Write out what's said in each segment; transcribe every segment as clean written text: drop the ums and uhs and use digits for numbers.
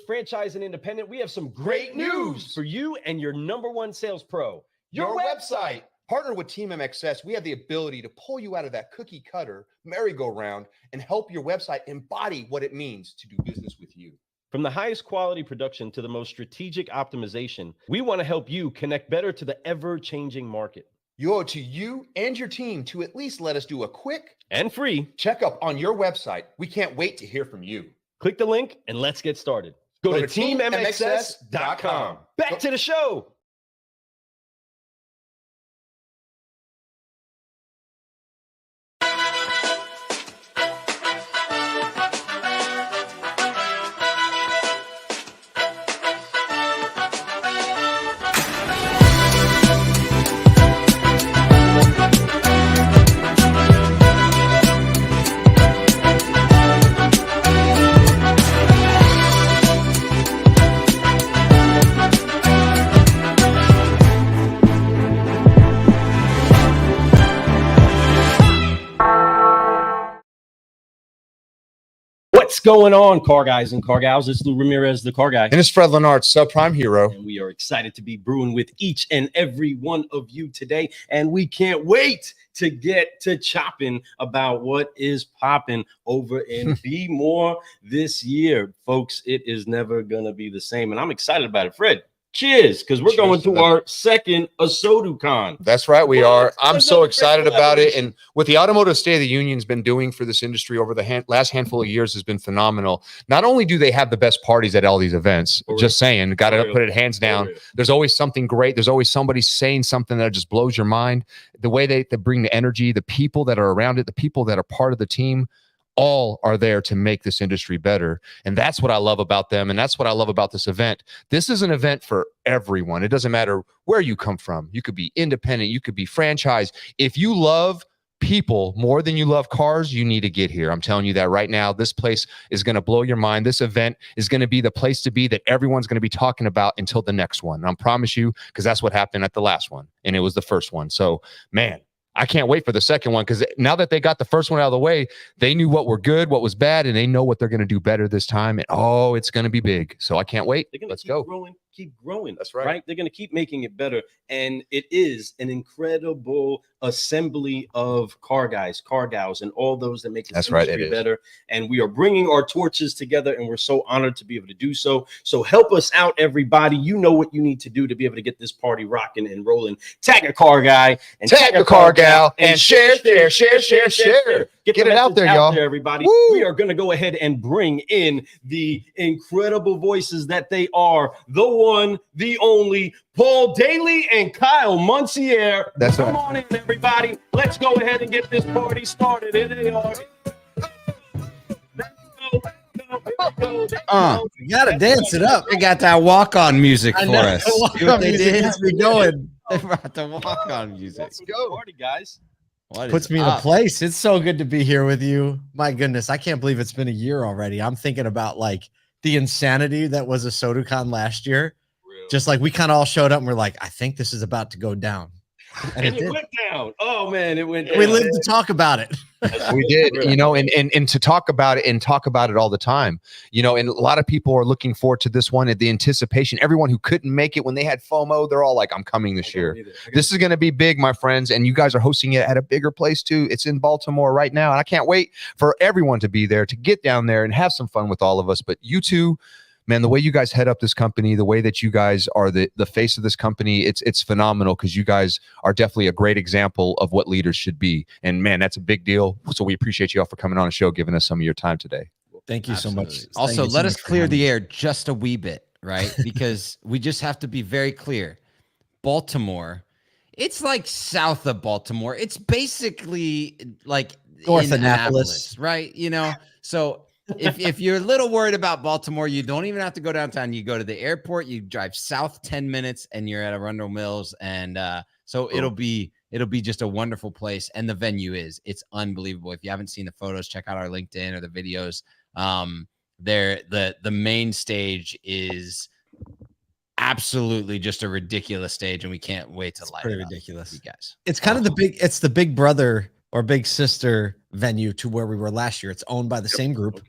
franchise and independent, we have some great news for you and your #1 sales pro. Your website. Partner with Team MXS, we have the ability to pull you out of that cookie cutter merry-go-round and help your website embody what it means to do business with you. From the highest quality production to the most strategic optimization, we want to help you connect better to the ever-changing market. You owe it to you and your team to at least let us do a quick and free checkup on your website. We can't wait to hear from you. Click the link and let's get started. Go to teammxs.com. Back to the show. What's going on, car guys and car gals? It's Lou Ramirez, the car guy. And it's Fred Leonard, subprime hero. And we are excited to be brewing with each and every one of you today. And we can't wait to get to chopping about what is popping over in Be More this year. Folks, it is never going to be the same. And I'm excited about it. Fred, cheers, because we're going to our second ASOTU Con. That's right, we are. I'm so excited about it. And what the Automotive State of the Union's been doing for this industry over the last handful of years has been phenomenal. Not only do they have the best parties at all these events, just saying, got to put it hands down. There's always something great. There's always somebody saying something that just blows your mind. The way they bring the energy, the people that are around it, the people that are part of the team, all are there to make this industry better. And that's what I love about them. And that's what I love about this event. This is an event for everyone. It doesn't matter where you come from. You could be independent. You could be franchise. If you love people more than you love cars, you need to get here. I'm telling you that right now. This place is going to blow your mind. This event is going to be the place to be that everyone's going to be talking about until the next one. And I promise you, because that's what happened at the last one. And it was the first one. So, man, I can't wait for the second one, because now that they got the first one out of the way, they knew what were good, what was bad, and they know what they're going to do better this time. And oh, it's going to be big. So I can't wait. Let's go. Keep growing. That's right. They're going to keep making it better. And it is an incredible assembly of car guys, car gals, and all those that make this industry better. And we are bringing our torches together, and we're so honored to be able to do so. So help us out, everybody. You know what you need to do to be able to get this party rocking and rolling. Tag a car guy and tag a car gal and share. Get it out there, y'all. Everybody. We are going to go ahead and bring in the incredible voices that they are. The one, the only, Paul Daly and Kyle Mountsier. That's Come on in, everybody. Let's go ahead and get this party started. Here they are. You gotta dance it up. They got that walk-on music for us. Walk-on music gets me going. They brought the walk-on music. Let's go, party guys. Puts me in a place. It's so good to be here with you. My goodness, I can't believe it's been a year already. I'm thinking about like the insanity that was ASOTU Con last year. Really? Just like we kind of all showed up and we're like, I think this is about to go down. And it went down. Oh man, it went down. We lived to talk about it. We did, you know, and to talk about it and talk about it all the time, you know, and a lot of people are looking forward to this one, and the anticipation. Everyone who couldn't make it when they had FOMO, they're all like, I'm coming this year. This is going to be big, my friends, and you guys are hosting it at a bigger place too. It's in Baltimore right now, and I can't wait for everyone to be there, to get down there and have some fun with all of us. But you two, man, the way you guys head up this company, the way that you guys are the face of this company, it's phenomenal, because you guys are definitely a great example of what leaders should be. And man, that's a big deal. So we appreciate you all for coming on the show, giving us some of your time today. Thank you so much. Also, let us clear the air just a wee bit, right? Because we just have to be very clear. Baltimore, it's like south of Baltimore. It's basically like North Annapolis, right? You know, so if you're a little worried about Baltimore, you don't even have to go downtown. You go to the airport, you drive south 10 minutes, and you're at Arundel Mills. And so it'll be just a wonderful place. And the venue it's unbelievable. If you haven't seen the photos, check out our LinkedIn or the videos. The main stage is absolutely just a ridiculous stage, and we can't wait to light it up. Ridiculous, you guys. It's kind of it's the big brother or big sister venue to where we were last year. It's owned by the same group.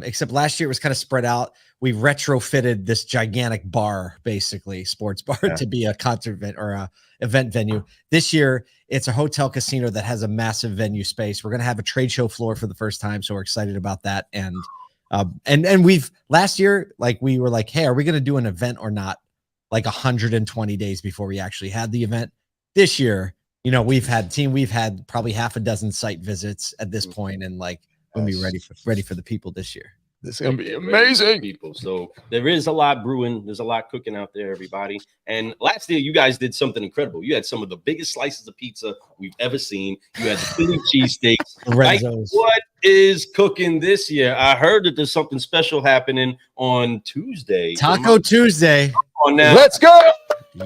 Except last year it was kind of spread out. We retrofitted this gigantic bar, basically sports bar, to be a concert event or a event venue. This year it's a hotel casino that has a massive venue space. We're going to have a trade show floor for the first time, so we're excited about that. And we've last year, like, we were like, hey, are we going to do an event or not? Like 120 days before we actually had the event. This year, you know, we've had probably half a dozen site visits at this point, and like we'll be ready for the people this year. This is gonna be amazing, people. So there is a lot brewing. There's a lot cooking out there, everybody. And last year, you guys did something incredible. You had some of the biggest slices of pizza we've ever seen. You had the Philly cheesesteaks. Like, what is cooking this year? I heard that there's something special happening on Tuesday. Taco Tuesday. On now. Let's go.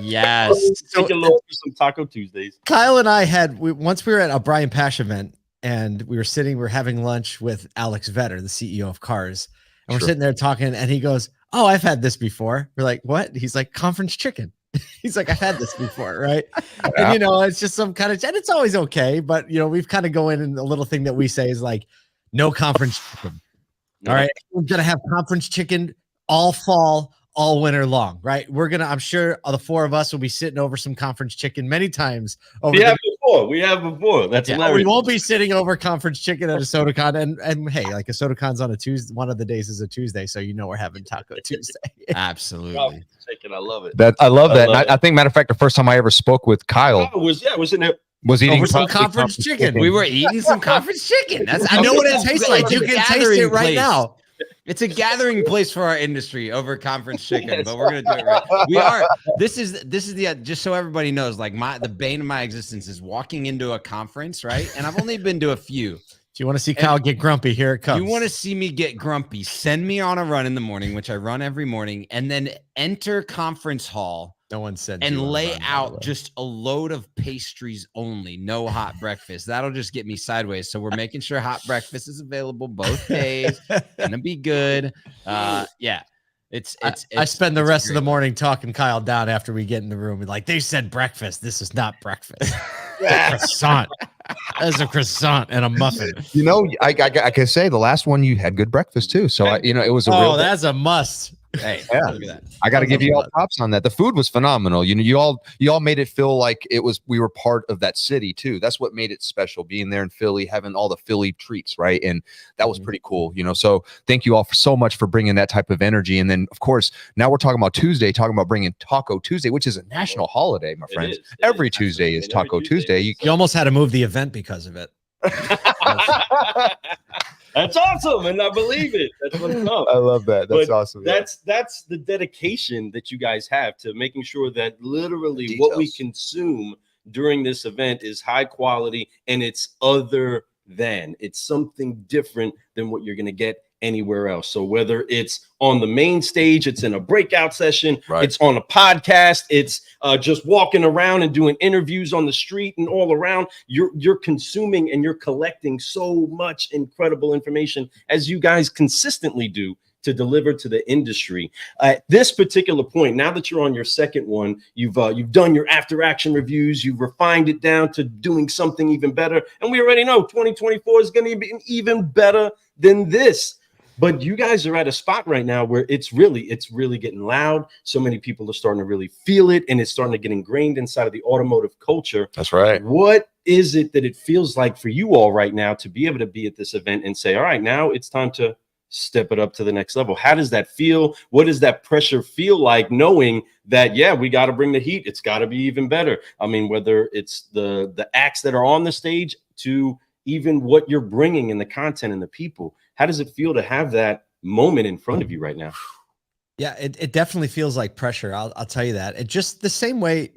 Yes. Take a look for some Taco Tuesdays. Kyle and I once we were at a Brian Pash event, and we were having lunch with Alex Vetter, the CEO of Cars. And we're sitting there talking, and he goes, "Oh, I've had this before." We're like, "What?" He's like, "Conference chicken." He's like, "I've had this before," right? And, you know, it's just some kind of, and it's always okay. But, you know, we've kind of go in, and the little thing that we say is like, no conference chicken. All right. We're going to have conference chicken all fall, all winter long, right? I'm sure the four of us will be sitting over some conference chicken many times. We have before. That's hilarious. We won't be sitting over conference chicken at ASOTU Con. And hey, like ASOTU Con's on a Tuesday. One of the days is a Tuesday. So, you know, we're having Taco Tuesday. Absolutely. Chicken, I love it. I love that. I think, matter of fact, the first time I ever spoke with Kyle was in there. Was eating some conference chicken. We were eating some conference chicken. I know what it tastes like. You can taste it right now. It's a gathering place for our industry over conference chicken, but we're gonna do it right. We are. This is the just so everybody knows. Like the bane of my existence is walking into a conference, right? And I've only been to a few. Do you want to see Kyle get grumpy? Here it comes. You want to see me get grumpy? Send me on a run in the morning, which I run every morning, and then enter conference hall. No one said. And lay out just a load of pastries only, no hot breakfast. That'll just get me sideways. So we're making sure hot breakfast is available both days. Gonna be good. Yeah. I spend the rest of the morning talking Kyle down after we get in the room. And like, they said breakfast. This is not breakfast. Croissant. That's a croissant and a muffin. You know, I can say the last one you had good breakfast too. So it was a that's a must. Hey, yeah, look at that. I got to give you all props on that. The food was phenomenal. You know, you all made it feel like we were part of that city too. That's what made it special, being there in Philly, having all the Philly treats, right? And that was pretty cool, you know. So thank you all so much for bringing that type of energy. And then, of course, now we're talking about Tuesday, talking about bringing Taco Tuesday, which is a national holiday, my friends. Every Tuesday is Taco Tuesday. You almost had to move the event because of it. That's awesome, and I believe it. That's what's up. I love that. That's awesome. That's the dedication that you guys have to making sure that literally what we consume during this event is high quality, and it's something different than what you're going to get anywhere else. So whether it's on the main stage, it's in a breakout session, it's on a podcast, it's just walking around and doing interviews on the street and all around, you're consuming and you're collecting so much incredible information, as you guys consistently do, to deliver to the industry. At this particular point, now that you're on your second one, you've done your after action reviews, you've refined it down to doing something even better, and we already know 2024 is going to be even better than this. But you guys are at a spot right now where it's really getting loud. So many people are starting to really feel it, and it's starting to get ingrained inside of the automotive culture. That's right. What is it that it feels like for you all right now to be able to be at this event and say, all right, now it's time to step it up to the next level? How does that feel? What does that pressure feel like, knowing that, yeah, we got to bring the heat. It's got to be even better. I mean, whether it's the acts that are on the stage to even what you're bringing in the content and the people. How does it feel to have that moment in front of you right now? Yeah, it definitely feels like pressure. I'll tell you that. It just the same way,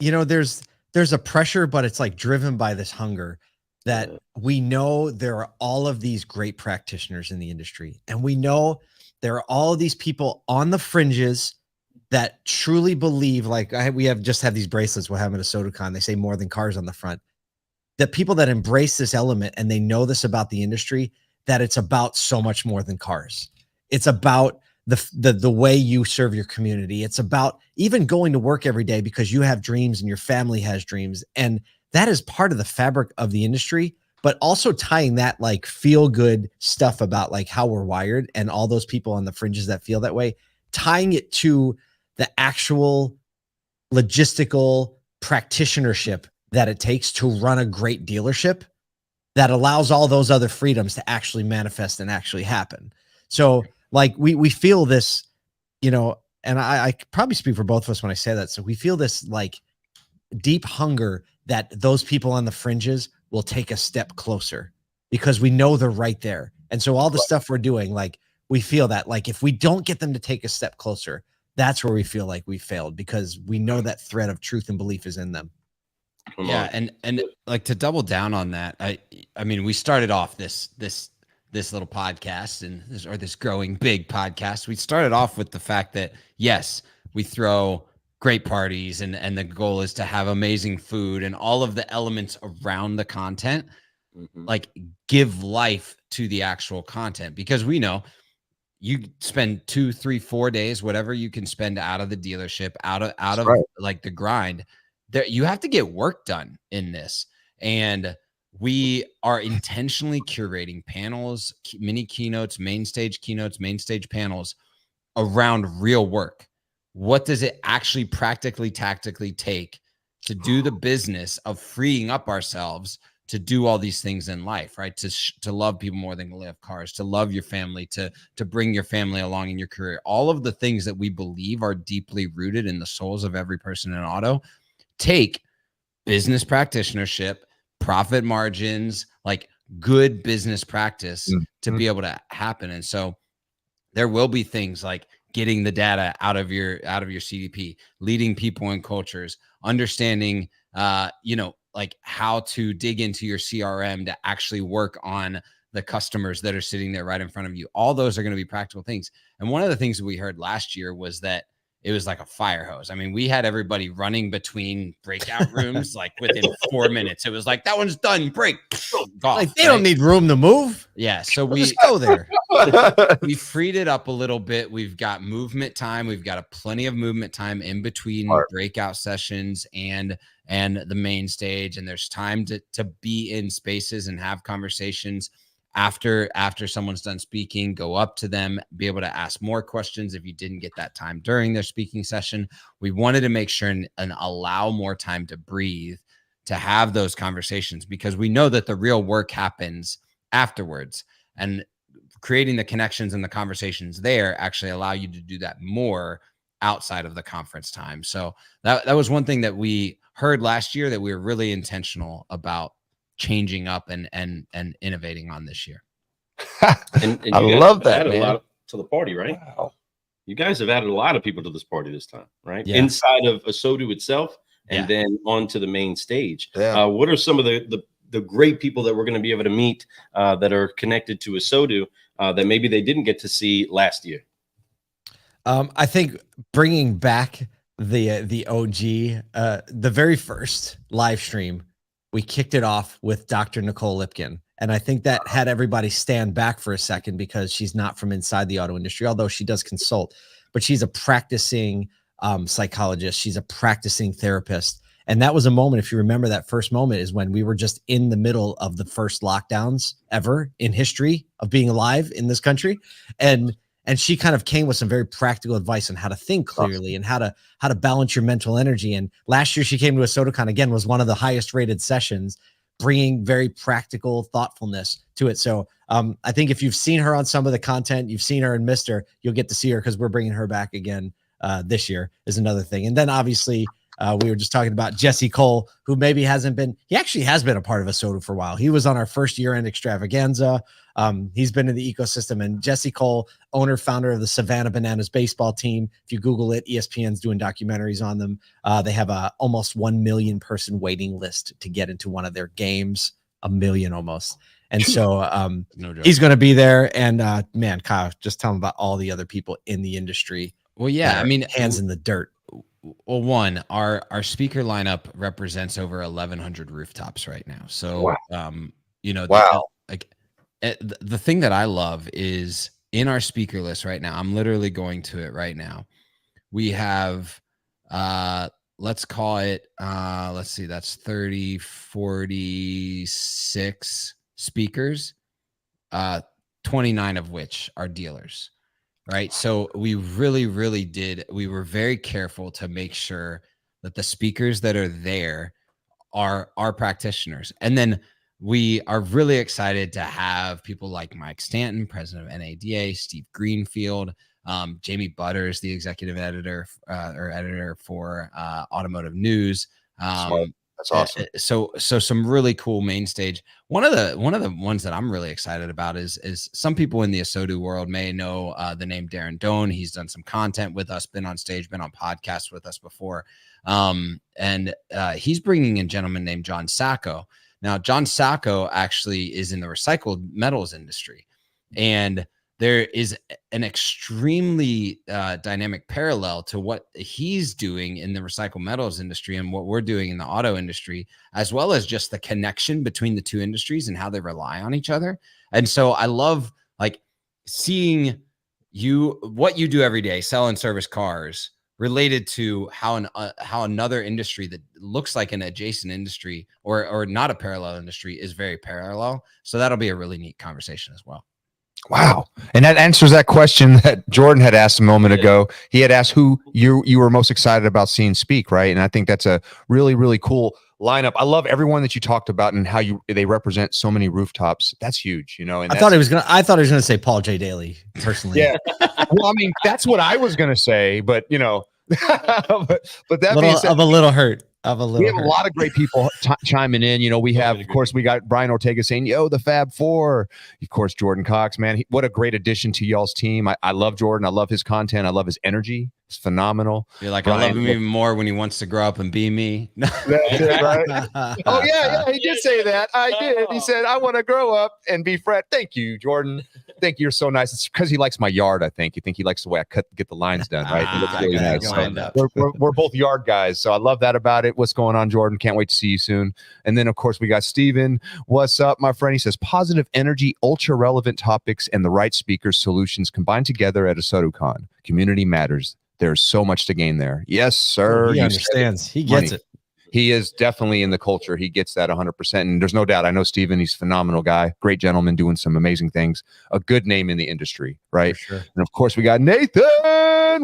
you know, there's a pressure, but it's like driven by this hunger that we know there are all of these great practitioners in the industry. And we know there are all of these people on the fringes that truly believe, like we have these bracelets we'll have at ASOTU Con. They say more than cars on the front. That people that embrace this element and they know this about the industry, that it's about so much more than cars. It's about the way you serve your community. It's about even going to work every day because you have dreams and your family has dreams. And that is part of the fabric of the industry, but also tying that like feel good stuff about like how we're wired and all those people on the fringes that feel that way, tying it to the actual logistical practitionership that it takes to run a great dealership that allows all those other freedoms to actually manifest and actually happen. So like we feel this, you know, and I probably speak for both of us when I say that. So we feel this like deep hunger that those people on the fringes will take a step closer because we know they're right there. And so all the stuff we're doing, like we feel that like if we don't get them to take a step closer, that's where we feel like we failed because we know that thread of truth and belief is in them. Yeah, and like to double down on that, I mean, we started off this little podcast and this growing big podcast. We started off with the fact that yes, we throw great parties and the goal is to have amazing food and all of the elements around the content, like give life to the actual content because we know you spend 2, 3, 4 days, whatever you can spend out of the dealership, out of like the grind. There, you have to get work done in this. And we are intentionally curating panels, mini keynotes, main stage panels around real work. What does it actually practically, tactically take to do the business of freeing up ourselves to do all these things in life, right? To love people more than to live cars, to love your family, to bring your family along in your career. All of the things that we believe are deeply rooted in the souls of every person in auto take business practitionership, profit margins, like good business practice to be able to happen. And so there will be things like getting the data out of your CDP, leading people and cultures, understanding, like how to dig into your CRM to actually work on the customers that are sitting there right in front of you. All those are going to be practical things. And one of the things that we heard last year was that it was like a fire hose. I mean, we had everybody running between breakout rooms like within 4 minutes. It was like, that one's done, break. Golf, like they don't need room to move. Yeah. So we'll just go there. We freed it up a little bit. We've got movement time. We've got plenty of movement time in between breakout sessions and the main stage. And there's time to be in spaces and have conversations after someone's done speaking, go up to them, be able to ask more questions if you didn't get that time during their speaking session. We wanted to make sure and allow more time to breathe, to have those conversations, because we know that the real work happens afterwards, and creating the connections and the conversations there actually allow you to do that more outside of the conference time. So that was one thing that we heard last year that we were really intentional about changing up and innovating on this year. and I love that, added man. a lot to the party, right? Wow. You guys have added a lot of people to this party this time, right? Yeah. Inside of ASOTU itself, and then onto the main stage. Yeah. What are some of the great people that we're going to be able to meet that are connected to ASOTU that maybe they didn't get to see last year? I think bringing back the OG, the very first live stream, we kicked it off with Dr. Nicole Lipkin. And I think that had everybody stand back for a second because she's not from inside the auto industry, although she does consult, but she's a practicing psychologist. She's a practicing therapist. And that was a moment, if you remember that first moment, is when we were just in the middle of the first lockdowns ever in history of being alive in this country. And she kind of came with some very practical advice on how to think clearly and how to balance your mental energy. And last year she came to ASOTU Con again, was one of the highest rated sessions, bringing very practical thoughtfulness to it. So I think if you've seen her on some of the content, you've seen her and missed her, you'll get to see her because we're bringing her back again this year is another thing. And then obviously we were just talking about Jesse Cole, who maybe hasn't been, he actually has been a part of ASOTU for a while. He was on our first year-end extravaganza. He's been in the ecosystem, and Jesse Cole, owner, founder of the Savannah Bananas baseball team. If you Google it, ESPN's doing documentaries on them. They have a almost 1 million person waiting list to get into one of their games, 1 million almost. And so he's going to be there. And man, Kyle, just tell him about all the other people in the industry. Well, yeah, I mean, hands in the dirt. Well, one, our speaker lineup represents over 1,100 rooftops right now. So, Wow. The thing that I love is in our speaker list right now, I'm literally going to it right now. We have let's call it, let's see, that's 30, 46 speakers, 29 of which are dealers, right? So we really, really we were very careful to make sure that the speakers that are there are practitioners. And then we are really excited to have people like Mike Stanton, president of NADA, Steve Greenfield, Jamie Butters, the executive editor or editor for Automotive News. That's awesome. So some really cool main stage. One of the ones that I'm really excited about is some people in the ASOTU world may know the name Darren Doan. He's done some content with us, been on stage, been on podcasts with us before. And he's bringing in a gentleman named John Sacco. Now, John Sacco actually is in the recycled metals industry, and there is an extremely dynamic parallel to what he's doing in the recycled metals industry and what we're doing in the auto industry, as well as just the connection between the two industries and how they rely on each other. And so I love like seeing what you do every day, sell and service cars, related to how another industry that looks like an adjacent industry or not a parallel industry is very parallel. So that'll be a really neat conversation as well. Wow. And that answers that question that Jordan had asked a moment ago. He had asked who you were most excited about seeing speak, right? And I think that's a really, really cool lineup. I love everyone that you talked about and how they represent so many rooftops. That's huge, you know. And I thought he was gonna say Paul J. Daly, personally. Yeah. Well, I mean, that's what I was gonna say, but you know, but that being said, of a little hurt. We have a lot of great people chiming in. You know, we have, of course, we got Brian Ortega saying, yo, the Fab Four. Of course, Jordan Cox, man. What a great addition to y'all's team. I love Jordan. I love his content. I love his energy. It's phenomenal. You're like, Brian, I love him even more when he wants to grow up and be me. That's it, right? Oh, yeah, he did say that. I did. He said, I want to grow up and be Fred. Thank you, Jordan. Thank you. You're so nice. It's because he likes my yard, I think. You think he likes the way I get the lines done, right? It looks really nice. So we're both yard guys. So I love that about it. What's going on, Jordan? Can't wait to see you soon. And then, of course, we got Steven. What's up, my friend? He says, positive energy, ultra relevant topics, and the right speakers solutions combined together at ASOTU Con. Community matters. There's so much to gain there. Yes, sir. He understands. He gets it. He is definitely in the culture. He gets that 100%. And there's no doubt. I know Steven, he's a phenomenal guy, great gentleman doing some amazing things, a good name in the industry, right? For sure. And of course, we got Nathan.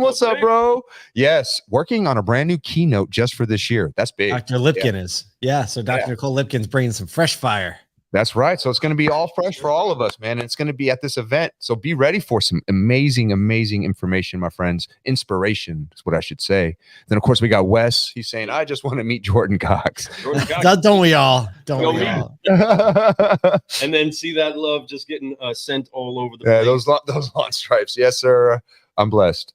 What's up, bro? Yes, working on a brand new keynote just for this year. That's big. Dr. Lipkin is. Yeah, so Dr. Nicole Lipkin's bringing some fresh fire. That's right. So it's going to be all fresh for all of us, man. And it's going to be at this event. So be ready for some amazing, amazing information, my friends. Inspiration is what I should say. Then, of course, we got Wes. He's saying, I just want to meet Jordan Cox. Don't we all? Don't we all? And then see that love just getting sent all over the place. place. Those lawn stripes. Yes, sir. I'm blessed.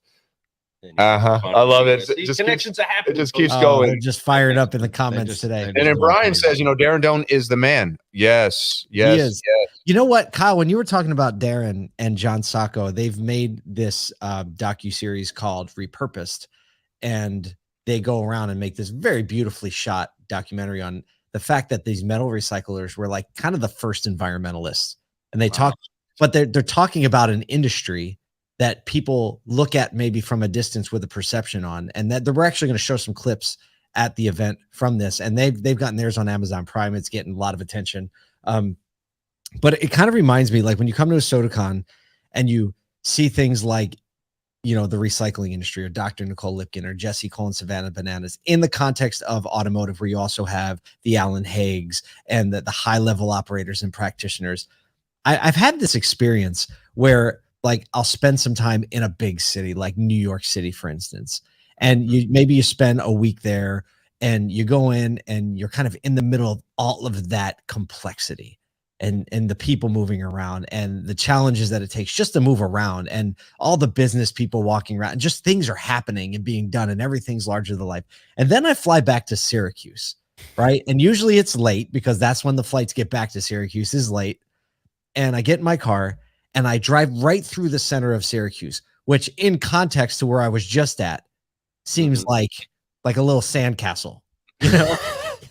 I love it. These connections are happening. It just keeps going. They're just fired up in the comments today. And then Brian says, you know, Darren Doan is the man. Yes. He is. You know what, Kyle, when you were talking about Darren and John Sacco, they've made this docuseries called Repurposed, and they go around and make this very beautifully shot documentary on the fact that these metal recyclers were like kind of the first environmentalists. And they talk, but they're talking about an industry that people look at maybe from a distance with a perception on, and that we're actually going to show some clips at the event from this, and they've gotten theirs on Amazon Prime. It's getting a lot of attention. But it kind of reminds me, like when you come to ASOTU Con and you see things like, you know, the recycling industry or Dr. Nicole Lipkin or Jesse Cole and Savannah Bananas in the context of automotive, where you also have the Alan Haigs and the high level operators and practitioners. I've had this experience where, like, I'll spend some time in a big city like New York City, for instance, and maybe you spend a week there and you go in and you're kind of in the middle of all of that complexity and the people moving around and the challenges that it takes just to move around and all the business people walking around and just things are happening and being done and everything's larger than life. And then I fly back to Syracuse, right? And usually it's late because that's when the flights get back to Syracuse is late. And I get in my car and I drive right through the center of Syracuse, which in context to where I was just at seems like a little sandcastle, you know?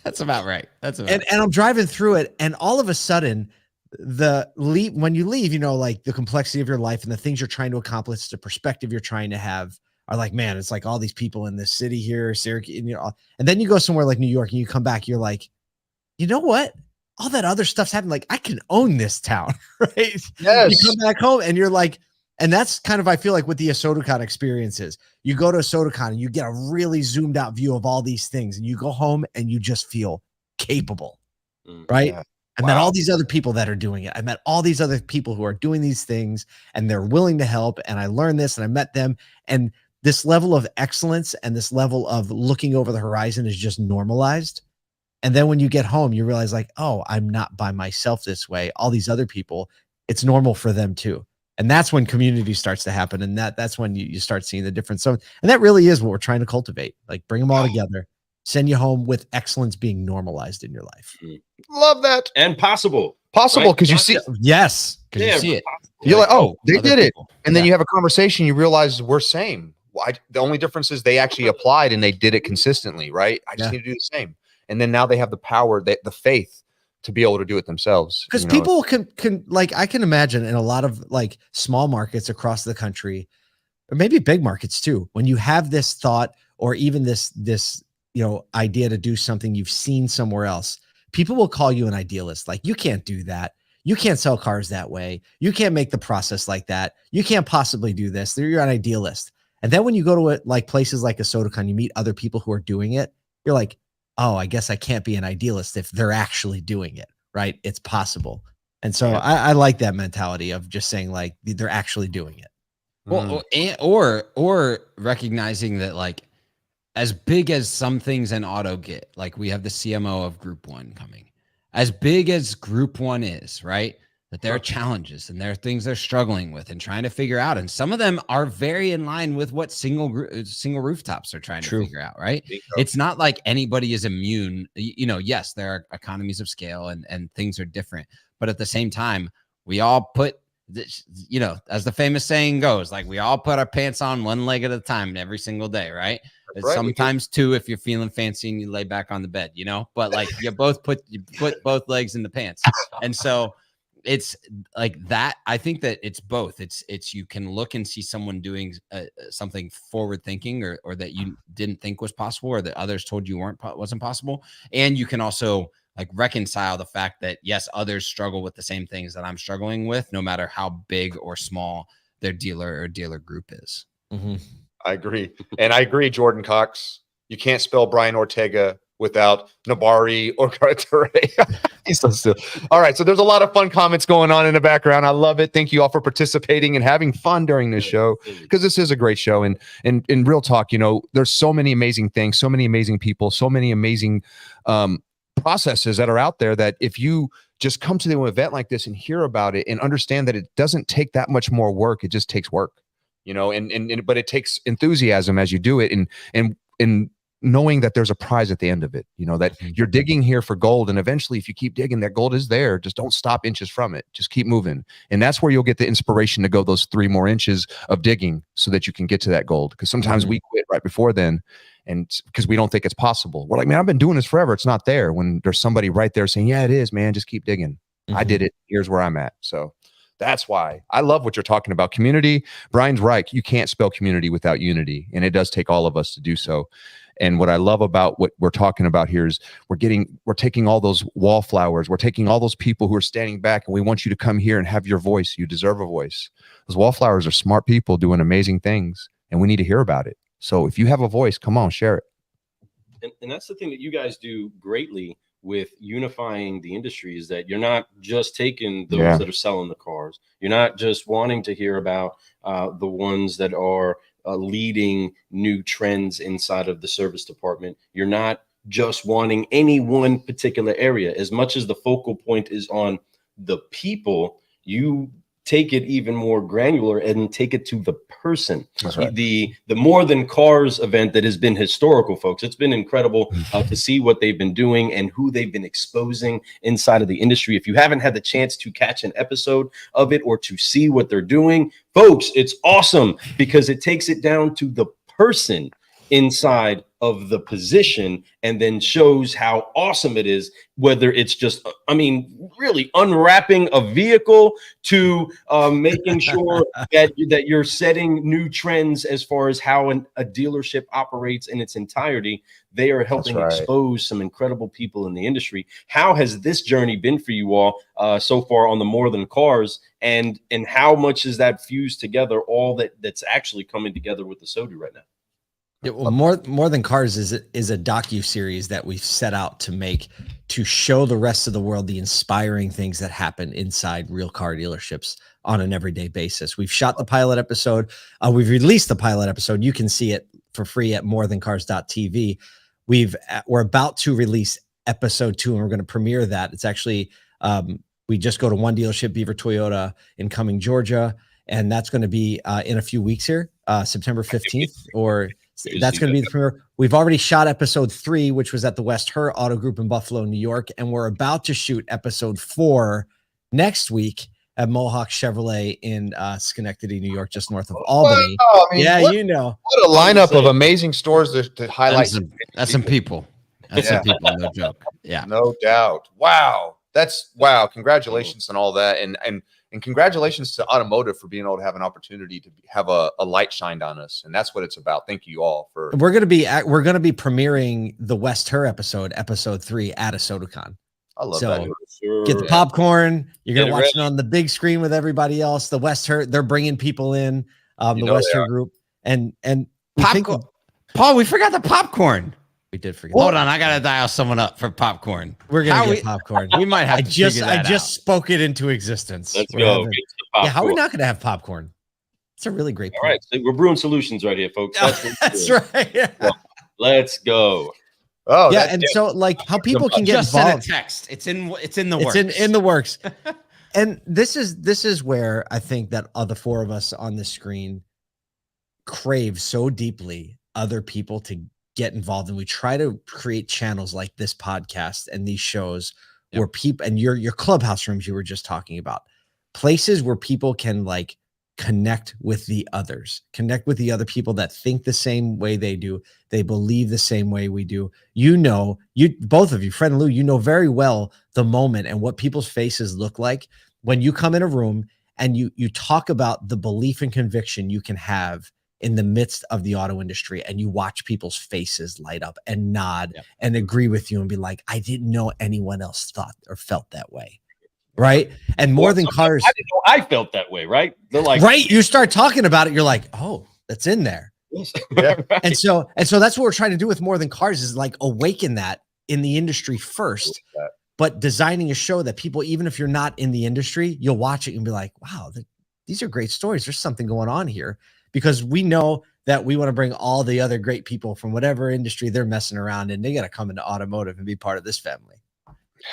That's about right. And I'm driving through it, and all of a sudden when you leave, you know, like the complexity of your life and the things you're trying to accomplish, the perspective you're trying to have, are like, man, it's like all these people in this city here, Syracuse, and, and then you go somewhere like New York and you come back, you're like, you know what? All that other stuff's happening. Like, I can own this town, right? Yes. You come back home and you're like, and that's kind of, I feel like what the ASOTU Con experience is. You go to ASOTU Con and you get a really zoomed out view of all these things, and you go home and you just feel capable, right? Yeah. I met all these other people that are doing it. I met all these other people who are doing these things and they're willing to help. And I learned this and I met them. And this level of excellence and this level of looking over the horizon is just normalized. And then when you get home, you realize like, oh, I'm not by myself this way. All these other people, it's normal for them too. And that's when community starts to happen. And that's when you start seeing the difference. So, and that really is what we're trying to cultivate, like bring them all together, send you home with excellence being normalized in your life. Love that. And possible. Possible, Right? because you see, Yes. Because you see it. you're like, oh, they other did it. people. And then you have a conversation, you realize we're same. The only difference is they actually applied and they did it consistently, right? I just need to do the same. And then now they have the power, the faith to be able to do it themselves. Because people can like, I can imagine in a lot of like small markets across the country, or maybe big markets too, when you have this thought or even this idea to do something you've seen somewhere else, people will call you an idealist. Like, you can't do that. You can't sell cars that way. You can't make the process like that. You can't possibly do this. You're an idealist. And then when you go to it, like places like ASOTU Con, you meet other people who are doing it. You're like, oh, I guess I can't be an idealist if they're actually doing it, right? It's possible. And so I like that mentality of just saying like they're actually doing it. Well, or recognizing that like as big as some things in auto get, like we have the CMO of Group 1 coming, as big as Group 1 is, right? That there are challenges and there are things they're struggling with and trying to figure out. And some of them are very in line with what single rooftops are trying to figure out, right? It's not like anybody is immune. Yes, there are economies of scale and things are different. But at the same time, we all put this, as the famous saying goes, like we all put our pants on one leg at a time every single day, right? Right, sometimes two if you're feeling fancy and you lay back on the bed, but like you put both legs in the pants. And so it's like that. I think that it's both. It's you can look and see someone doing something forward thinking or that you didn't think was possible or that others told you wasn't possible. And you can also like reconcile the fact that yes, others struggle with the same things that I'm struggling with, no matter how big or small their dealer group is. Mm-hmm. I agree. And I agree, Jordan Cox. You can't spell Brian Ortega without Nabari or Cartere. He's so still. All right. So there's a lot of fun comments going on in the background. I love it. Thank you all for participating and having fun during this show, because this is a great show. And in real talk, there's so many amazing things, so many amazing people, so many amazing processes that are out there that if you just come to an event like this and hear about it and understand that it doesn't take that much more work, it just takes work. But it takes enthusiasm as you do it, and knowing that there's a prize at the end of it, that you're digging here for gold. And eventually, if you keep digging, that gold is there. Just don't stop inches from it. Just keep moving. And that's where you'll get the inspiration to go those 3 more inches of digging so that you can get to that gold. Because sometimes we quit right before then, and because we don't think it's possible. We're like, man, I've been doing this forever. It's not there. When there's somebody right there saying, yeah, it is, man. Just keep digging. I did it. Here's where I'm at. So that's why I love what you're talking about. Community. Brian's right. You can't spell community without unity. And it does take all of us to do so. And what I love about what we're talking about here is we're taking all those wallflowers. We're taking all those people who are standing back, and we want you to come here and have your voice. You deserve a voice. Those wallflowers are smart people doing amazing things, and we need to hear about it. So if you have a voice, come on, share it. And that's the thing that you guys do greatly with unifying the industry, is that you're not just taking those that are selling the cars. You're not just wanting to hear about the ones that are leading new trends inside of the service department. You're not just wanting any one particular area. As much as the focal point is on the people, you take it even more granular and take it to the person. That's right. The More Than Cars event that has been historical, folks. It's been incredible to see what they've been doing and who they've been exposing inside of the industry. If you haven't had the chance to catch an episode of it or to see what they're doing, folks, it's awesome because it takes it down to the person inside of the position and then shows how awesome it is, whether it's just, I mean, really unwrapping a vehicle to making sure that you're setting new trends as far as how a dealership operates in its entirety. They are helping expose some incredible people in the industry. How has this journey been for you all so far on the More Than Cars, and how much is that fused together, all that's actually coming together with the ASOTU right now? Yeah, well, more than Cars is a docu-series that we've set out to make to show the rest of the world the inspiring things that happen inside real car dealerships on an everyday basis. We've shot the pilot episode. We've released the pilot episode. You can see it for free at morethancars.tv. We're about to release episode 2, and we're going to premiere that. It's actually we just go to one dealership, Beaver Toyota in Cumming, Georgia, and that's going to be in a few weeks here, September 15th, or that's going to be the premiere. We've already shot episode 3, which was at the West Her Auto Group in Buffalo, New York, and we're about to shoot episode 4 next week at Mohawk Chevrolet in Schenectady, New York, just north of Albany. Wow, I mean, yeah, what a lineup of amazing stores to highlight. That's some people. That's some people, no joke. Yeah, no doubt. Wow, wow. Congratulations on all that, and congratulations to automotive for being able to have an opportunity to have a light shined on us, and that's what it's about. Thank you all for. We're gonna be premiering the West Her episode 3 at ASOTU Con. I love that. Get the popcorn. You're gonna watch it on the big screen with everybody else. The West Her, they're bringing people in. The West Her group and popcorn. Paul, we forgot the popcorn. We did forget. Hold on, I gotta dial someone up for popcorn. We're gonna get popcorn. We might have. I just spoke it into existence. Let's go. Yeah, how are we not gonna have popcorn? It's a really great point. All right, so we're brewing solutions right here, folks. That's right. Yeah. Let's go. Oh yeah, and so like how people can get involved. Send a text. It's in the works. It's in the works. And this is where I think that the 4 of us on the screen crave so deeply other people to get involved, and we try to create channels like this podcast and these shows where people, and your clubhouse rooms you were just talking about, places where people can like connect with the others, connect with the other people that think the same way they do, they believe the same way we do. You both of you, Fred and Lou, you know very well the moment and what people's faces look like when you come in a room and you talk about the belief and conviction you can have in the midst of the auto industry, and you watch people's faces light up and nod and agree with you and be like, I didn't know anyone else thought or felt that way. Right. And More Than Cars. I didn't know I felt that way. Right. They're like, right. You start talking about it. You're like, oh, that's in there. Yeah. And so that's what we're trying to do with More Than Cars, is like awaken that in the industry first, but designing a show that people, even if you're not in the industry, you'll watch it and be like, wow, these are great stories. There's something going on here. Because we know that we want to bring all the other great people from whatever industry they're messing around in. They got to come into automotive and be part of this family.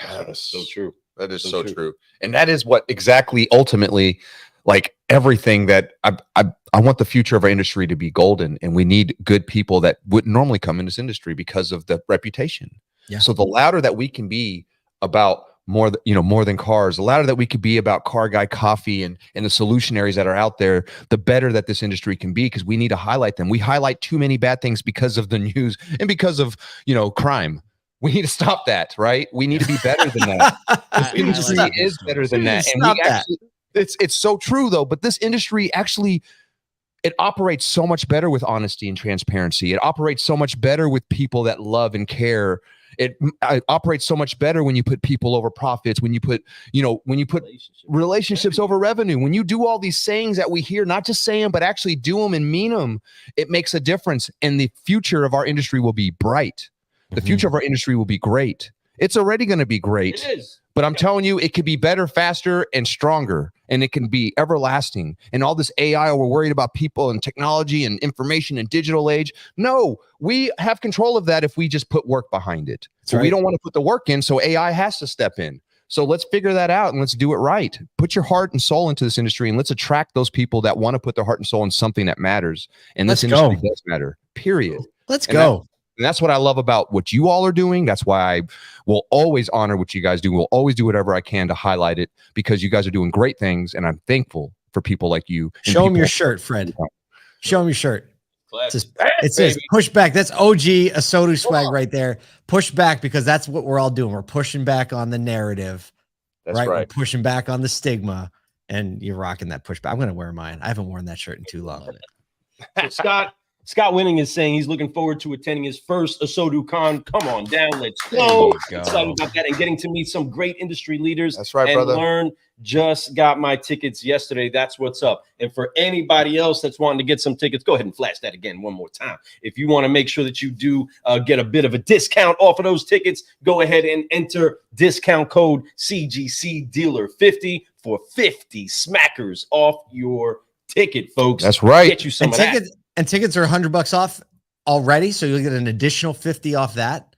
That's so true. That is so true. And that is what exactly ultimately, like everything that I want the future of our industry to be golden. And we need good people that wouldn't normally come in this industry because of the reputation. Yeah. So the louder that we can be about More Than Cars, the louder that we could be about Car Guy Coffee and the solutionaries that are out there, the better that this industry can be, because we need to highlight them. We highlight too many bad things because of the news and because of, crime. We need to stop that, right? We need to be better than that. This industry is better than that. And it's so true though, but this industry actually, it operates so much better with honesty and transparency. It operates so much better with people that love and care. It operates so much better when you put people over profits, when you put relationships over revenue, when you do all these sayings that we hear, not just say them, but actually do them and mean them. It makes a difference, and the future of our industry will be bright. The future of our industry will be great. It's already going to be great. It is. But I'm telling you, it could be better, faster, and stronger, and it can be everlasting. And all this AI, we're worried about people and technology and information and digital age. No, we have control of that if we just put work behind it. So we don't want to put the work in, so AI has to step in. So let's figure that out and let's do it right. Put your heart and soul into this industry, and let's attract those people that want to put their heart and soul in something that matters. And this industry does matter, period. Let's go. And that's what I love about what you all are doing. That's why I will always honor what you guys do. We'll always do whatever I can to highlight it, because you guys are doing great things. And I'm thankful for people like you. Show them your shirt, Fred. Show them your shirt. It says push back. That's OG ASOTU swag right there. Push back because that's what we're all doing. We're pushing back on the narrative. That's right. right. We're pushing back on the stigma, and you're rocking that pushback. I'm going to wear mine. I haven't worn that shirt in too long. So Scott Winning is saying he's looking forward to attending his first ASOTU Con. Come on down, let's go. Excited about that and getting to meet some great industry leaders. That's right, and brother. Learn. Just got my tickets yesterday. That's what's up. And for anybody else that's wanting to get some tickets, go ahead and flash that again one more time. If you want to make sure that you do get a bit of a discount off of those tickets, go ahead and enter discount code CGC Dealer 50 for 50 smackers off your ticket, folks. That's right. Get you some of that. And tickets are $100 off already, so you'll get an additional 50 off that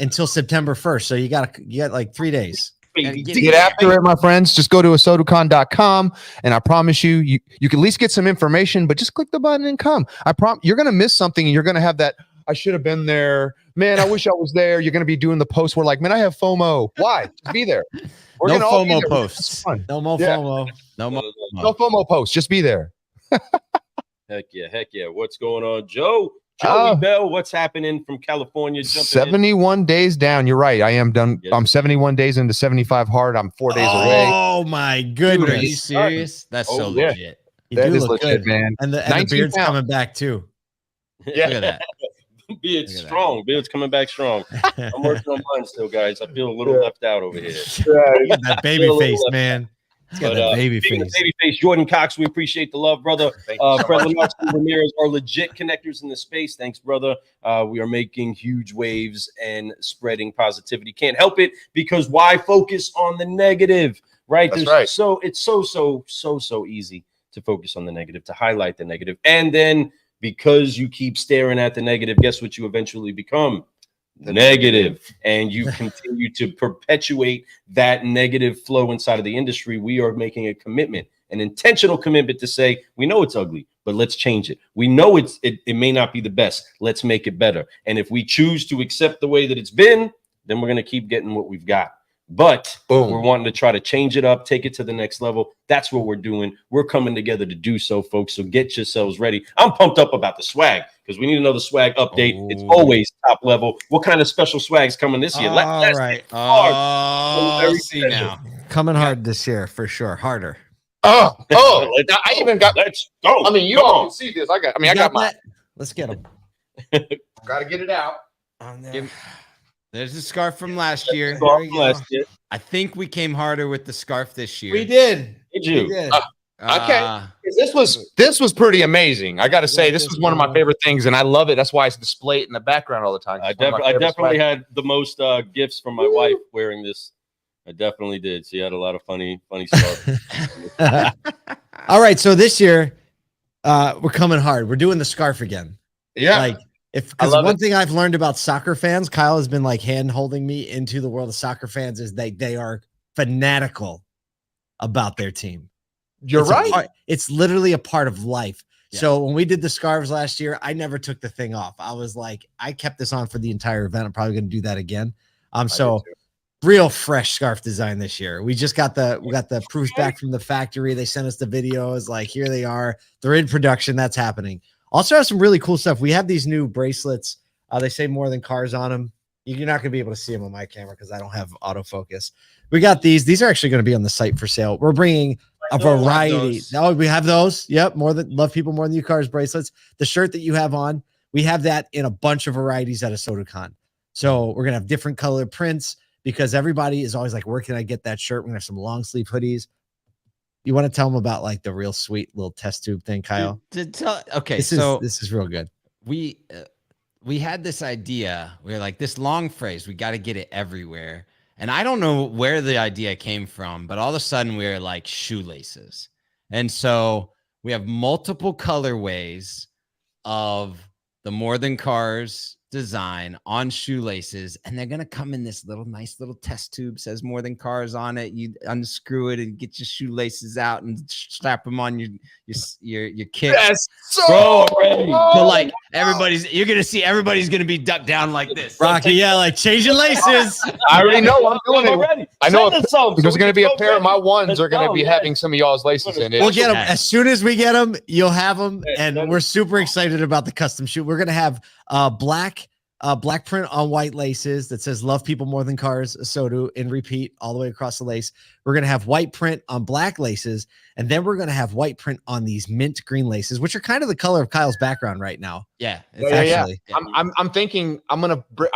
until September 1st. So you got like 3 days. Get after it, my friends. Just go to ASOTUCon.com, and I promise you can at least get some information, but just click the button and come. I promise you're gonna miss something, and you're gonna have that. I should have been there, man. I wish I was there. You're gonna be doing the post where like, man, I have FOMO. Why? Just be there. We're no gonna all be FOMO there. posts. No more FOMO. No FOMO posts. Just be there. Heck yeah. What's going on, Joe? Joey Bell, what's happening from California? 71 days down. You're right. I am done. I'm 71 days into 75 hard. I'm 4 days away. Oh my goodness. Dude, are you serious? That's so legit. You that do is look legit, good, man. And the beard's coming back too. Yeah. Look at that. Beard's strong. Beard's coming back strong. I'm working on mine still, guys. I feel a little left out over here. That baby face, man. He's got that baby face. Baby face. Jordan Cox, we appreciate the love, brother. Fred Lamar, Ramirez are legit connectors in the space. Thanks, brother. We are making huge waves and spreading positivity. Can't help it because why focus on the negative, right? That's right. So it's so easy to focus on the negative, to highlight the negative, and then because you keep staring at the negative, guess what you eventually become? Negative. And you continue to perpetuate that negative flow inside of the industry. We are making a commitment, an intentional commitment to say, we know it's ugly, but let's change it. We know it may not be the best. Let's make it better. And if we choose to accept the way that it's been, then we're going to keep getting what we've got. But we're wanting to try to change it up, take it to the next level. That's what we're doing. We're coming together to do so, folks. So get yourselves ready. I'm pumped up about the swag because we need another swag update. It's always top level. What kind of special swag's coming this year? All right. See now. Coming hard this year for sure. Harder. I even got. Let's go. I mean, you all can see this. I got my. Let's get them. Got to get it out. On there. There's a scarf from last year. I think we came harder with the scarf this year. We did. Did you? We did. Okay. This was pretty amazing. I got to say, this was one of my favorite things, and I love it. That's why I display it in the background all the time. I definitely had the most gifts from my wife wearing this. I definitely did. She had a lot of funny stuff. All right. So this year, we're coming hard. We're doing the scarf again. Yeah. Because one thing I've learned about soccer fans, Kyle has been like hand holding me into the world of soccer fans, is they are fanatical about their team. You're right. It's literally a part of life. Yeah. So when we did the scarves last year, I never took the thing off. I was like, I kept this on for the entire event. I'm probably going to do that again. So real fresh scarf design this year. We got the proofs back from the factory. They sent us the videos. Like, here they are. They're in production. That's happening. Also have some really cool stuff. We have these new bracelets. They say more than cars on them. You're not going to be able to see them on my camera because I don't have autofocus. We got these. These are actually going to be on the site for sale. We're bringing a variety. Oh, we have those. Yep. Love people more than you cars bracelets. The shirt that you have on, we have that in a bunch of varieties at ASOTU Con. So we're going to have different color prints because everybody is always like, where can I get that shirt? We're going to have some long sleeve hoodies. You want to tell them about like the real sweet little test tube thing, Kyle? This is real good. We had this idea. We were like, this long phrase, we got to get it everywhere. And I don't know where the idea came from, but all of a sudden we were like shoelaces. And so we have multiple colorways of the More Than Cars design on shoelaces, and they're gonna come in this nice little test tube, says More Than Cars on it. You unscrew it and get your shoelaces out and strap them on your kicks. Yes, Bro, already. So like you're gonna see everybody's gonna be ducked down like this. Rocky, yeah, like changing laces. I already know. I'm doing it. Already. I know Send us some, there's so going to be a we pair of my ones Let's are going to go, be yeah. having some of y'all's laces in it. We'll get them as soon as we get them. You'll have them, Yeah, and we're super excited about the custom shoe. We're gonna have black print on white laces that says "Love people more than cars." ASOTU in repeat all the way across the lace. We're gonna have white print on black laces, and then we're gonna have white print on these mint green laces, which are kind of the color of Kyle's background right now. Yeah, It's actually. I'm thinking I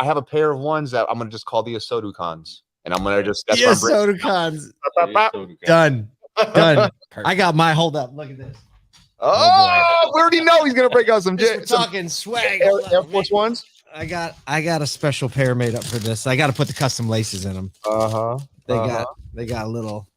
have a pair of ones that I'm gonna just call the ASOTU Cons, and I'm gonna just ASOTU Cons. Done. I got my hold up. Look at this. Oh, we already know he's gonna break out some We're talking swag. Air Force Ones. I got a special pair made up for this. I got to put the custom laces in them. They got a little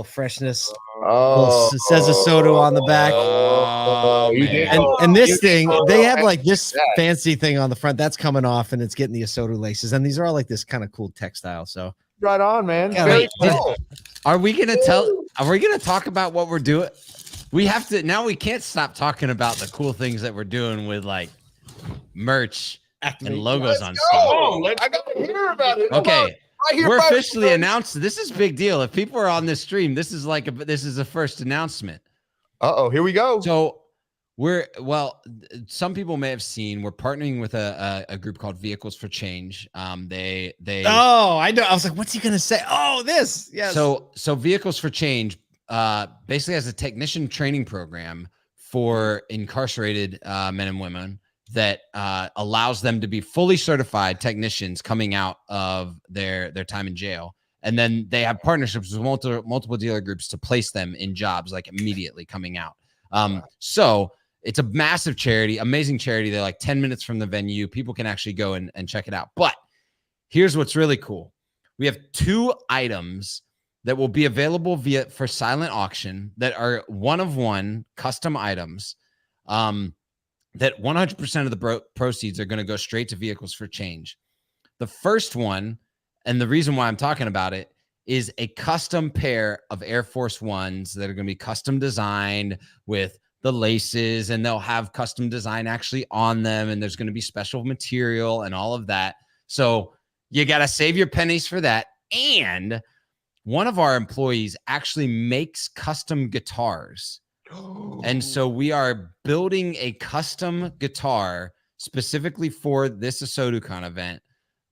freshness. Oh, It says ASOTU on the back. Oh, man. And this thing, they have like this fancy thing on the front that's coming off, and it's getting the ASOTU laces. And these are all like this kind of cool textile. So right on, man. Yeah, Very wait, cool. Are we gonna talk about what we're doing? We have to now. We can't stop talking about the cool things that we're doing with like merch and logos on stuff. I gotta hear about it. Okay, Right we're here, officially announced. This is a big deal. If people are on this stream, this is a first announcement. Here we go. So some people may have seen we're partnering with a group called Vehicles for Change. They oh, I know. I was like, what's he gonna say? Oh, this. Yes. So Vehicles for Change basically has a technician training program for incarcerated men and women that allows them to be fully certified technicians coming out of their time in jail. And then they have partnerships with multiple dealer groups to place them in jobs like immediately coming out. So it's a massive charity, amazing charity. They're like 10 minutes from the venue. People can actually go and check it out. But here's what's really cool. We have 2 items that will be available for silent auction that are one of one custom items. That 100% of the proceeds are going to go straight to Vehicles for Change. The first one, and the reason why I'm talking about it, is a custom pair of Air Force Ones that are going to be custom designed with the laces, and they'll have custom design actually on them, and there's going to be special material and all of that. So you got to save your pennies for that. And one of our employees actually makes custom guitars. And so we are building a custom guitar specifically for this ASOTU Con event.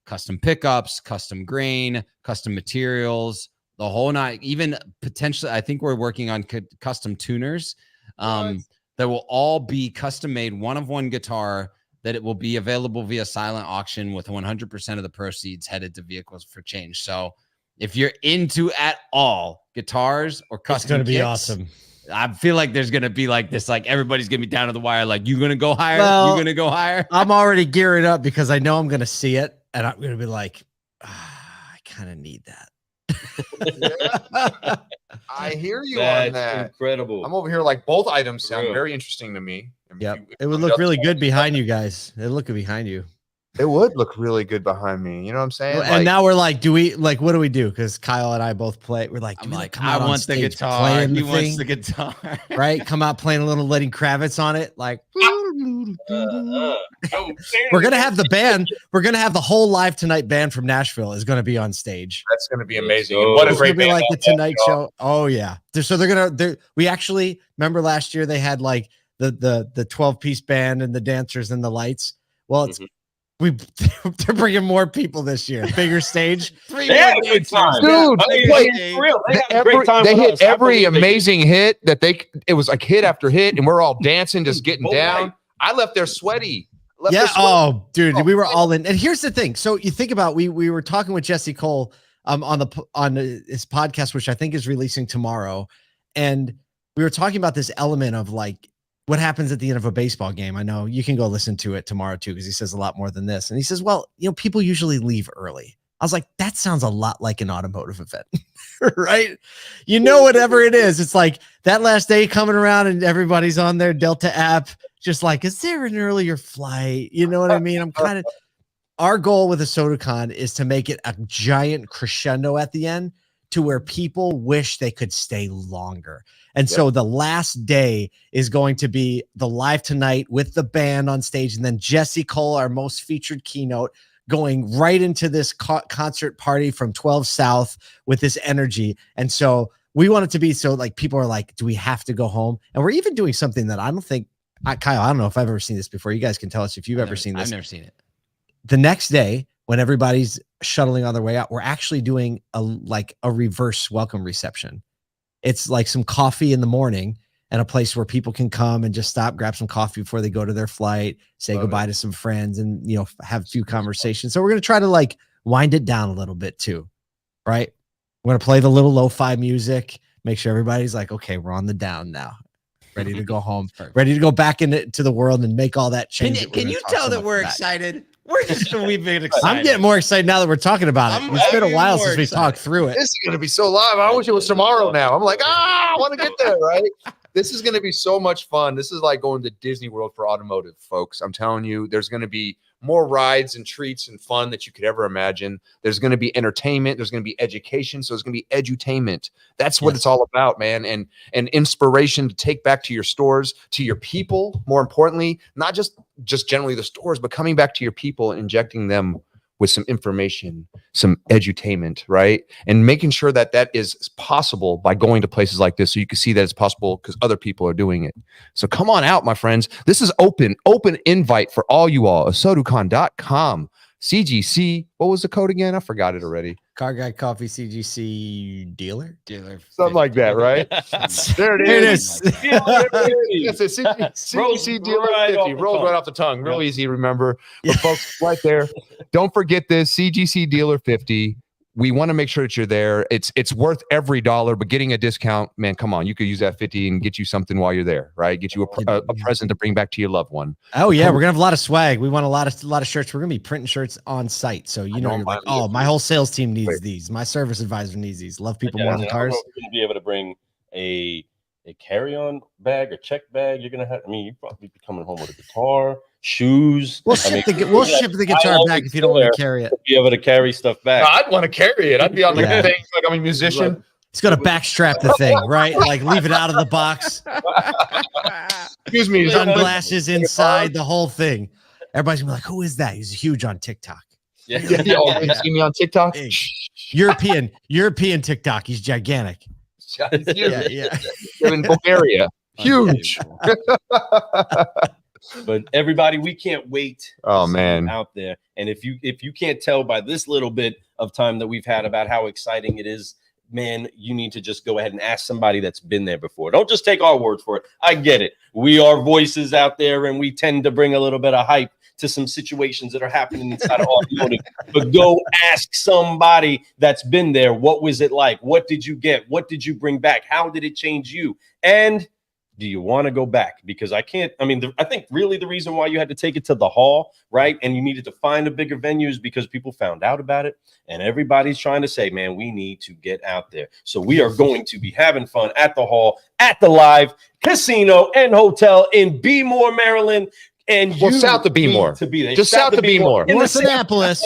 Custom pickups, custom grain, custom materials, the whole night. Even potentially, I think we're working on custom tuners that will all be custom made, one of one guitar that it will be available via silent auction with 100% of the proceeds headed to Vehicles for Change. So if you're into at all guitars or custom, it's going to be kits, awesome. I feel like there's going to be like this, like everybody's going to be down to the wire. Like, you going to go higher? You going to go higher? I'm already gearing up because I know I'm going to see it, and I'm going to be like, I kind of need that. I hear you That's on that. incredible. I'm over here like both items sound Real. very interesting to me. Yep. It would look really good behind you guys. It look good behind you. It would look really good behind me. You know what I'm saying? And now we're like, what do we do? Because Kyle and I both play. We're like, I'm like, come I out on want the stage guitar. playing He the wants thing, the guitar. right? Come out playing a little Lenny Kravitz on it. Like, we're going to have the band. We're going to have the whole Live Tonight band from Nashville is going to be on stage. That's going to be amazing. So- And what a It's great gonna be band. like the Tonight Show. Oh yeah. So we actually remember last year they had like the 12-piece band and the dancers and the lights. Well, it's they're bringing more people this year. Bigger stage. Three They had a good time. Dude, Wait, for real. They had a great time they with hit us. I every believe they amazing hit that it was like hit after hit, and we're all dancing, just getting Both down. night. I left there sweaty. Yeah. Oh, dude, we were all in. And here's the thing. So you think about we were talking with Jesse Cole on his podcast, which I think is releasing tomorrow, and we were talking about this element of like what happens at the end of a baseball game. I know you can go listen to it tomorrow too, because he says a lot more than this. And he says, well, people usually leave early. I was like, that sounds a lot like an automotive event, right? Whatever it is, it's like that last day coming around and everybody's on their Delta app, just like, is there an earlier flight? You know what I mean? I'm kind of, our goal with ASOTU Con is to make it a giant crescendo at the end to where people wish they could stay longer. And so the last day is going to be the Live Tonight with the band on stage, and then Jesse Cole, our most featured keynote, going right into this concert party from 12 South with this energy. And so we want it to be so like people are like, do we have to go home? And we're even doing something that I don't think, Kyle, I don't know if I've ever seen this before. You guys can tell us if you've ever seen this. I've never seen it. The next day, when everybody's shuttling on their way out, we're actually doing a reverse welcome reception. It's like some coffee in the morning and a place where people can come and just stop, grab some coffee before they go to their flight, say goodbye to some friends, and have a few conversations. So we're going to try to like wind it down a little bit too, right? We're going to play the little lo-fi music, make sure everybody's like, okay, we're on the down now, ready to go home, ready to go back into the world and make all that change. Can you tell that we're excited? We've been excited. I'm getting more excited now that we're talking about it. It's been a while since we talked through it. This is going to be so live. I wish it was tomorrow now. I'm like, I want to get there, right? This is going to be so much fun. This is like going to Disney World for automotive, folks. I'm telling you, there's going to be more rides and treats and fun that you could ever imagine. There's going to be entertainment. There's going to be education. So it's going to be edutainment. That's what it's all about, man. And inspiration to take back to your stores, to your people, more importantly, not just generally the stores, but coming back to your people and injecting them with some information, some edutainment, right? And making sure that that is possible by going to places like this so you can see that it's possible because other people are doing it. So come on out, my friends. This is open invite for all you all. ASOTUCon.com. CGC. What was the code again? I forgot it already. Car Guy Coffee CGC dealer. Something like that, right? There it is. It's a CGC dealer 50. Rolls right off the tongue. Real easy to remember. But folks, right there. Don't forget this CGC dealer 50. We want to make sure that you're there. It's worth every dollar, but getting a discount, man, come on. You could use that 50 and get you something while you're there, right? Get you a present to bring back to your loved one. Oh yeah, we're gonna have a lot of swag. We want a lot of shirts. We're gonna be printing shirts on site. So you're like, oh, my whole sales team needs these. My service advisor needs these. Love people more than cars. We're gonna be able to bring a carry-on bag or check bag. You're gonna have. I mean, you probably be coming home with a guitar, shoes. We'll ship the guitar back if you don't want to carry it. Be able to carry stuff back. I'd want to carry it. I'd be on the thing like I'm a musician. It's gonna backstrap the thing, right? Like leave it out of the box. Excuse me. Sunglasses inside, the whole thing. Everybody's gonna be like, "Who is that?" He's huge on TikTok. You see me on TikTok? Hey, European TikTok. He's gigantic. Yeah. In Bulgaria, huge. But everybody, we can't wait. Oh man, out there. And if you can't tell by this little bit of time that we've had about how exciting it is, man, you need to just go ahead and ask somebody that's been there before. Don't just take our word for it. I get it. We are voices out there, and we tend to bring a little bit of hype to some situations that are happening inside of automotive. But go ask somebody that's been there. What was it like? What did you get? What did you bring back? How did it change you? And do you want to go back? Because I think really the reason why you had to take it to the hall, right? And you needed to find a bigger venue is because people found out about it. And everybody's trying to say, man, we need to get out there. So we are going to be having fun at the hall, at the Live Casino and Hotel in Bmore, Maryland. And south of Bmore. To be there. Just south of Bmore. North Annapolis.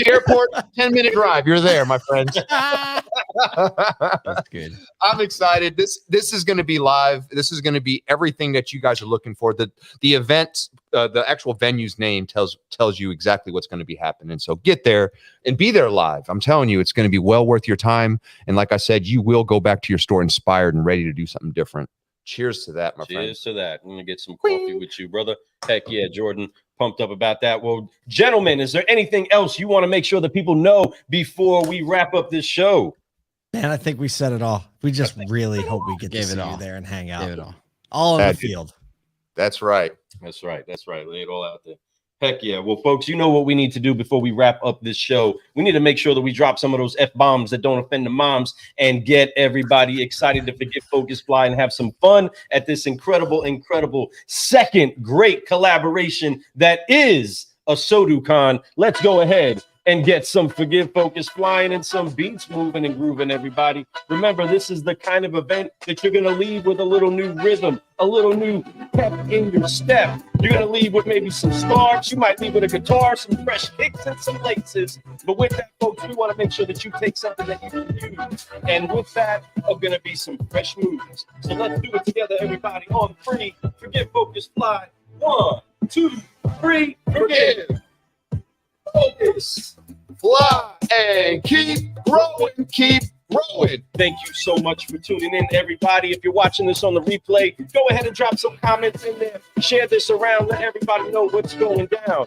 Airport, 10-minute drive. You're there, my friends. That's good. I'm excited. This is going to be live. This is going to be everything that you guys are looking for. The event, the actual venue's name tells you exactly what's going to be happening. So get there and be there live. I'm telling you, it's going to be well worth your time. And like I said, you will go back to your store inspired and ready to do something different. Cheers to that, my friend. Cheers to that. I'm going to get some coffee with you, brother. Heck yeah, Jordan. Pumped up about that. Well, gentlemen, is there anything else you want to make sure that people know before we wrap up this show? Man, I think we said it all. We just really hope we get to see you there and hang out. All in the field. That's right. That's right. Lay it all out there. Heck yeah. Well, folks, you know what we need to do before we wrap up this show. We need to make sure that we drop some of those F-bombs that don't offend the moms and get everybody excited to forget Focus Fly and have some fun at this incredible second great collaboration that is ASOTU Con. Let's go ahead and get some Forgive Focus flying and some beats moving and grooving, everybody. Remember, this is the kind of event that you're going to leave with a little new rhythm, a little new pep in your step. You're going to leave with maybe some scarves. You might leave with a guitar, some fresh kicks, and some laces. But with that, folks, we want to make sure that you take something that you can use. And with that are going to be some fresh moves. So let's do it together, everybody. On 3, Forgive Focus fly. 1, 2, 3, forgive. Focus, fly, and keep growing, keep growing. Thank you so much for tuning in, everybody. If you're watching this on the replay, go ahead and drop some comments in there. Share this around. Let everybody know what's going down.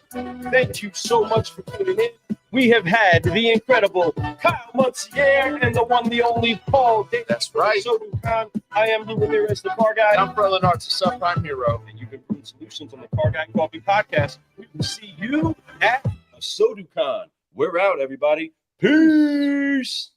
Thank you so much for tuning in. We have had the incredible Kyle Mountsier and the one, the only Paul Daly. That's right. ASOTU Con. I am Lou Ramirez, the Car Guy. I'm Berlin Arts, the subprime hero. And you've improved solutions on the Car Guy Coffee Podcast. We will see you at ASOTU Con. We're out, everybody. Peace.